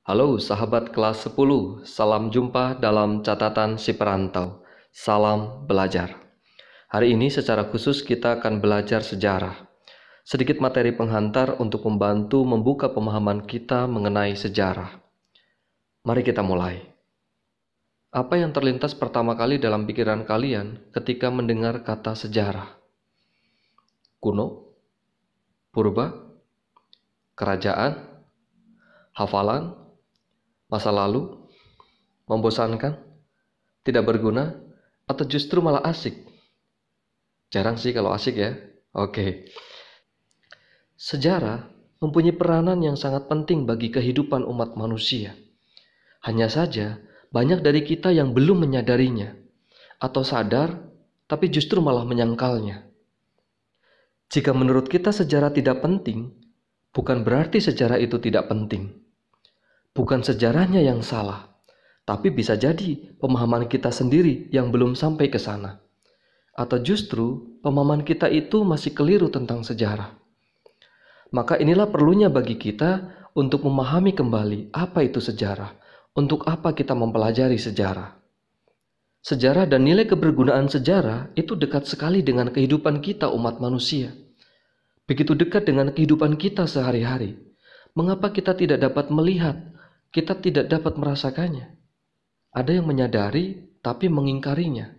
Halo sahabat kelas 10, salam jumpa dalam catatan si perantau. Salam belajar. Hari ini secara khusus kita akan belajar sejarah. Sedikit materi penghantar untuk membantu membuka pemahaman kita mengenai sejarah. Mari kita mulai. Apa yang terlintas pertama kali dalam pikiran kalian ketika mendengar kata sejarah? Kuno? Purba? Kerajaan? Hafalan? Masa lalu? Membosankan? Tidak berguna? Atau justru malah asik? Jarang sih kalau asik ya. Oke. Sejarah mempunyai peranan yang sangat penting bagi kehidupan umat manusia. Hanya saja, banyak dari kita yang belum menyadarinya. Atau sadar, tapi justru malah menyangkalnya. Jika menurut kita sejarah tidak penting, bukan berarti sejarah itu tidak penting. Bukan sejarahnya yang salah, tapi bisa jadi pemahaman kita sendiri yang belum sampai ke sana. Atau justru pemahaman kita itu masih keliru tentang sejarah. Maka inilah perlunya bagi kita untuk memahami kembali apa itu sejarah, untuk apa kita mempelajari sejarah. Sejarah dan nilai kebergunaan sejarah itu dekat sekali dengan kehidupan kita umat manusia. Begitu dekat dengan kehidupan kita sehari-hari. Mengapa kita tidak dapat melihat, kita tidak dapat merasakannya? Ada yang menyadari tapi mengingkarinya.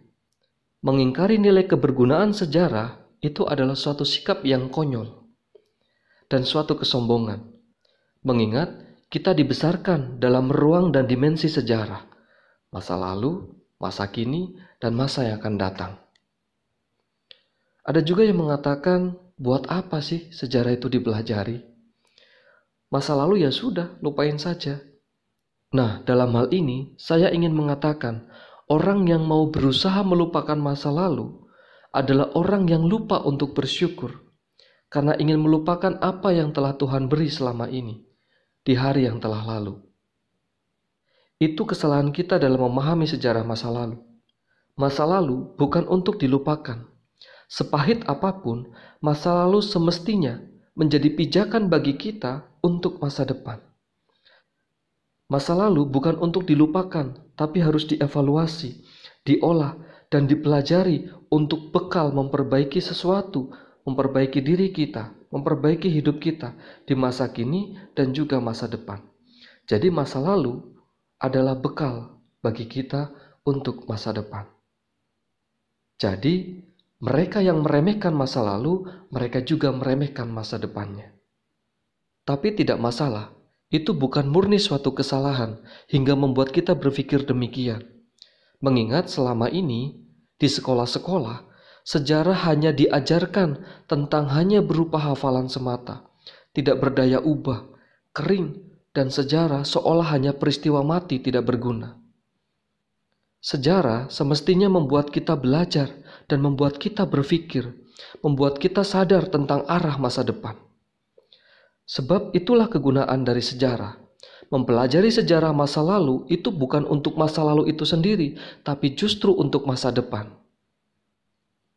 Mengingkari nilai kebergunaan sejarah itu adalah suatu sikap yang konyol dan suatu kesombongan. Mengingat kita dibesarkan dalam ruang dan dimensi sejarah, masa lalu, masa kini, dan masa yang akan datang. Ada juga yang mengatakan, buat apa sih sejarah itu dipelajari? Masa lalu ya sudah, lupain saja. Nah, dalam hal ini saya ingin mengatakan, orang yang mau berusaha melupakan masa lalu adalah orang yang lupa untuk bersyukur karena ingin melupakan apa yang telah Tuhan beri selama ini di hari yang telah lalu. Itu kesalahan kita dalam memahami sejarah masa lalu. Masa lalu bukan untuk dilupakan. Sepahit apapun, masa lalu semestinya menjadi pijakan bagi kita untuk masa depan. Masa lalu bukan untuk dilupakan, tapi harus dievaluasi, diolah, dan dipelajari untuk bekal memperbaiki sesuatu, memperbaiki diri kita, memperbaiki hidup kita di masa kini dan juga masa depan. Jadi masa lalu adalah bekal bagi kita untuk masa depan. Jadi mereka yang meremehkan masa lalu, mereka juga meremehkan masa depannya. Tapi tidak masalah. Itu bukan murni suatu kesalahan hingga membuat kita berpikir demikian. Mengingat selama ini di sekolah-sekolah, sejarah hanya diajarkan tentang hanya berupa hafalan semata, tidak berdaya ubah, kering, dan sejarah seolah hanya peristiwa mati tidak berguna. Sejarah semestinya membuat kita belajar dan membuat kita berpikir, membuat kita sadar tentang arah masa depan. Sebab itulah kegunaan dari sejarah. Mempelajari sejarah masa lalu itu bukan untuk masa lalu itu sendiri, tapi justru untuk masa depan.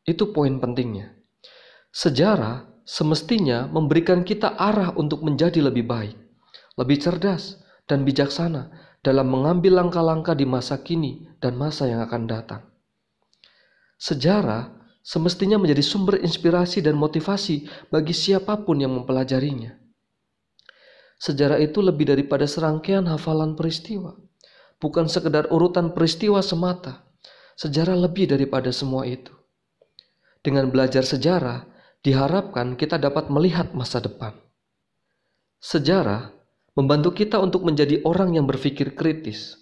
Itu poin pentingnya. Sejarah semestinya memberikan kita arah untuk menjadi lebih baik, lebih cerdas, dan bijaksana dalam mengambil langkah-langkah di masa kini dan masa yang akan datang. Sejarah semestinya menjadi sumber inspirasi dan motivasi bagi siapapun yang mempelajarinya. Sejarah itu lebih daripada serangkaian hafalan peristiwa. Bukan sekedar urutan peristiwa semata. Sejarah lebih daripada semua itu. Dengan belajar sejarah, diharapkan kita dapat melihat masa depan. Sejarah membantu kita untuk menjadi orang yang berpikir kritis.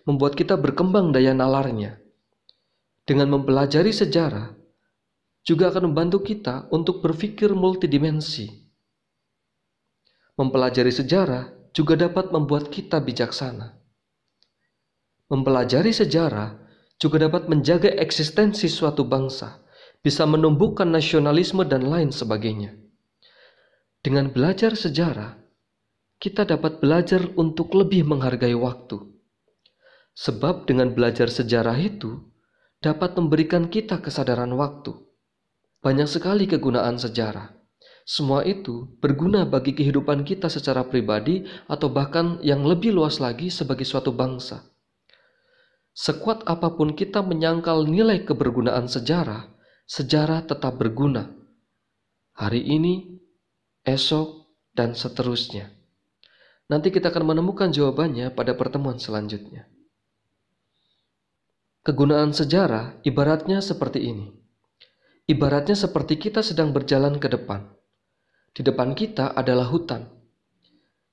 Membuat kita berkembang daya nalarnya. Dengan mempelajari sejarah, juga akan membantu kita untuk berpikir multidimensi. Mempelajari sejarah juga dapat membuat kita bijaksana. Mempelajari sejarah juga dapat menjaga eksistensi suatu bangsa, bisa menumbuhkan nasionalisme dan lain sebagainya. Dengan belajar sejarah, kita dapat belajar untuk lebih menghargai waktu. Sebab dengan belajar sejarah itu dapat memberikan kita kesadaran waktu. Banyak sekali kegunaan sejarah. Semua itu berguna bagi kehidupan kita secara pribadi atau bahkan yang lebih luas lagi sebagai suatu bangsa. Sekuat apapun kita menyangkal nilai kebergunaan sejarah, sejarah tetap berguna. Hari ini, esok, dan seterusnya. Nanti kita akan menemukan jawabannya pada pertemuan selanjutnya. Kegunaan sejarah ibaratnya seperti ini. Ibaratnya seperti kita sedang berjalan ke depan. Di depan kita adalah hutan.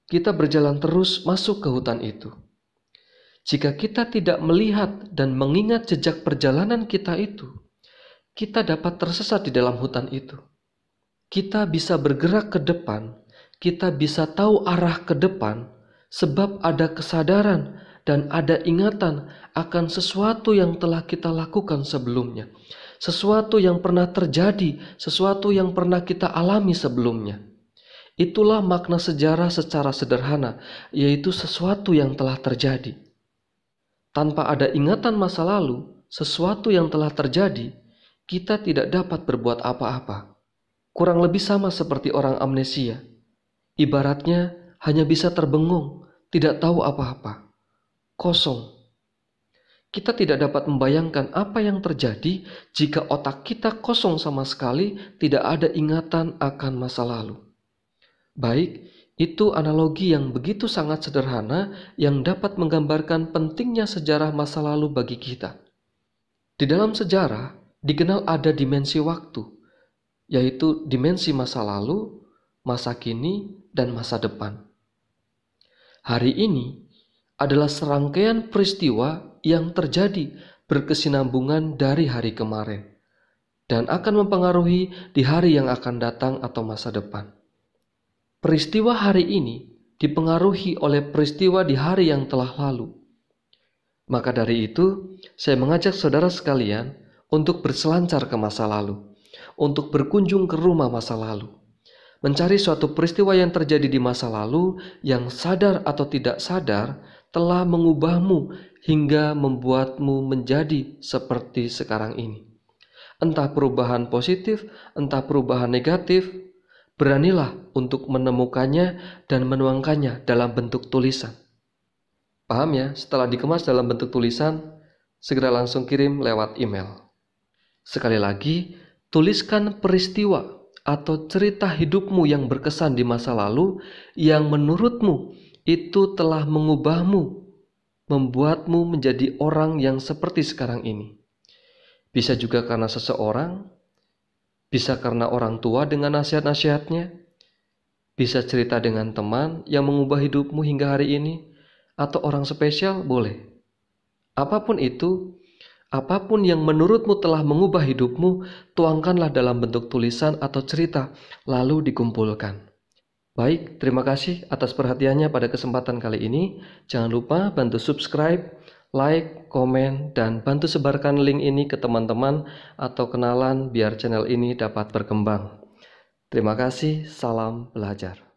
Kita berjalan terus masuk ke hutan itu. Jika kita tidak melihat dan mengingat jejak perjalanan kita itu, kita dapat tersesat di dalam hutan itu. Kita bisa bergerak ke depan, kita bisa tahu arah ke depan, sebab ada kesadaran dan ada ingatan akan sesuatu yang telah kita lakukan sebelumnya. Sesuatu yang pernah terjadi, sesuatu yang pernah kita alami sebelumnya. Itulah makna sejarah secara sederhana, yaitu sesuatu yang telah terjadi. Tanpa ada ingatan masa lalu, sesuatu yang telah terjadi, kita tidak dapat berbuat apa-apa. Kurang lebih sama seperti orang amnesia. Ibaratnya hanya bisa terbengong, tidak tahu apa-apa. Kosong. Kita tidak dapat membayangkan apa yang terjadi jika otak kita kosong sama sekali, tidak ada ingatan akan masa lalu. Baik, itu analogi yang begitu sangat sederhana yang dapat menggambarkan pentingnya sejarah masa lalu bagi kita. Di dalam sejarah dikenal ada dimensi waktu, yaitu dimensi masa lalu, masa kini, dan masa depan. Hari ini adalah serangkaian peristiwa yang terjadi berkesinambungan dari hari kemarin dan akan mempengaruhi di hari yang akan datang atau masa depan. Peristiwa hari ini dipengaruhi oleh peristiwa di hari yang telah lalu. Maka dari itu, saya mengajak saudara sekalian untuk berselancar ke masa lalu, untuk berkunjung ke rumah masa lalu, mencari suatu peristiwa yang terjadi di masa lalu yang sadar atau tidak sadar telah mengubahmu hingga membuatmu menjadi seperti sekarang ini. Entah perubahan positif, entah perubahan negatif, beranilah untuk menemukannya dan menuangkannya dalam bentuk tulisan. Paham ya? Setelah dikemas dalam bentuk tulisan, segera langsung kirim lewat email. Sekali lagi, tuliskan peristiwa atau cerita hidupmu yang berkesan di masa lalu yang menurutmu itu telah mengubahmu, membuatmu menjadi orang yang seperti sekarang ini. Bisa juga karena seseorang, bisa karena orang tua dengan nasihat-nasihatnya, bisa cerita dengan teman yang mengubah hidupmu hingga hari ini, atau orang spesial boleh. Apapun itu, apapun yang menurutmu telah mengubah hidupmu, tuangkanlah dalam bentuk tulisan atau cerita, lalu dikumpulkan. Baik, terima kasih atas perhatiannya pada kesempatan kali ini. Jangan lupa bantu subscribe, like, komen, dan bantu sebarkan link ini ke teman-teman atau kenalan biar channel ini dapat berkembang. Terima kasih, salam belajar.